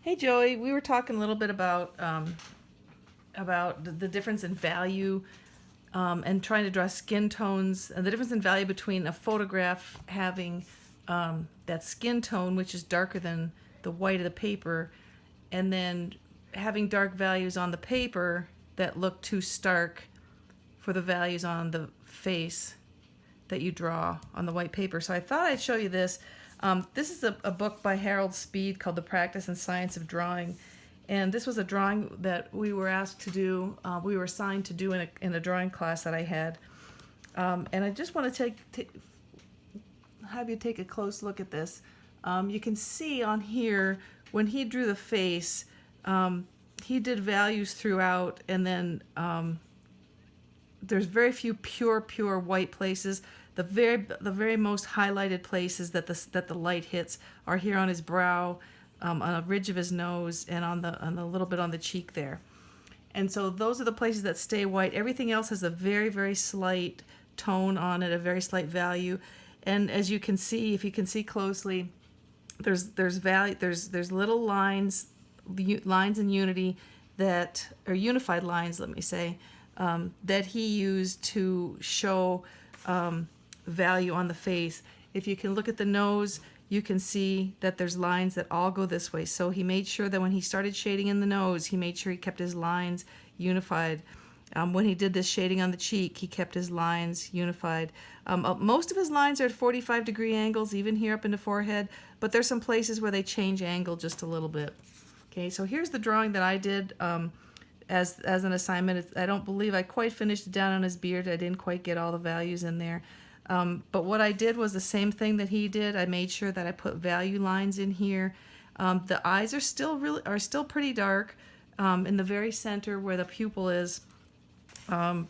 Hey Joey, we were talking a little bit about the difference in value and trying to draw skin tones and the difference in value between a photograph having that skin tone, which is darker than the white of the paper, and then having dark values on the paper that look too stark for the values on the face that you draw on the white paper. So I thought I'd show you this. This is a book by Harold Speed called The Practice and Science of Drawing. And this was a drawing that we were asked to do, we were assigned to do in a drawing class that I had. And I just want to have you take a close look at this. You can see on here, when he drew the face, he did values throughout, and then there's very few pure white places. The very most highlighted places that the light hits are here on his brow, on a ridge of his nose, and on the little bit on the cheek there. And so those are the places that stay white. Everything else has a very slight tone on it, a very slight value. And as you can see, if you can see closely, there's little lines in unity that are unified lines, let me say, that he used to show value on the face. If you can look at the nose, you can see that there's lines that all go this way. So he made sure that when he started shading in the nose, he made sure he kept his lines unified. When he did this shading on the cheek, he kept his lines unified. Most of his lines are at 45-degree angles, even here up in the forehead, but there's some places where they change angle just a little bit. Okay, so here's the drawing that I did as an assignment. I don't believe I quite finished it down on his beard. I didn't quite get all the values in there. But what I did was the same thing that he did. I made sure that I put value lines in here. The eyes are still pretty dark in the very center where the pupil is. I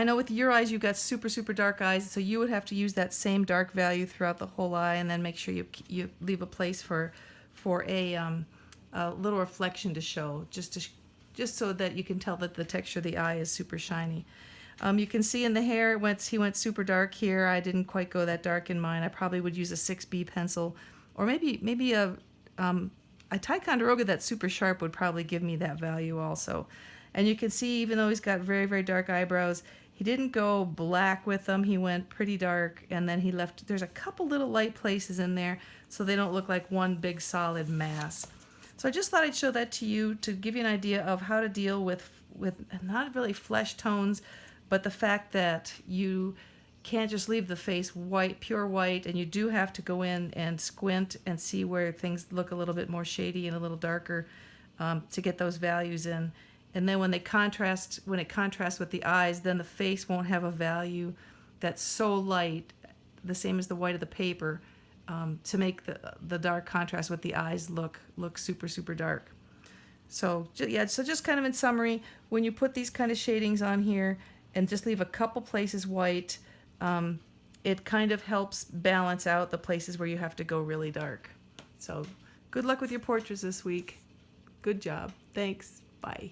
know with your eyes you've got super dark eyes, so you would have to use that same dark value throughout the whole eye, and then make sure you leave a place for a little reflection to show, just so that you can tell that the texture of the eye is super shiny. You can see in the hair, he went super dark here. I didn't quite go that dark in mine. I probably would use a 6B pencil, or maybe a Ticonderoga that's super sharp would probably give me that value also. And you can see, even though he's got very dark eyebrows, he didn't go black with them. He went pretty dark, and then there's a couple little light places in there so they don't look like one big solid mass. So I just thought I'd show that to you to give you an idea of how to deal with not really flesh tones, but the fact that you can't just leave the face white, pure white, and you do have to go in and squint and see where things look a little bit more shady and a little darker to get those values in. And then when it contrasts with the eyes, then the face won't have a value that's so light, the same as the white of the paper, to make the dark contrast with the eyes look super dark. So yeah, so just kind of in summary, when you put these kind of shadings on here and just leave a couple places white, it kind of helps balance out the places where you have to go really dark. So good luck with your portraits this week. Good job. Thanks. Bye.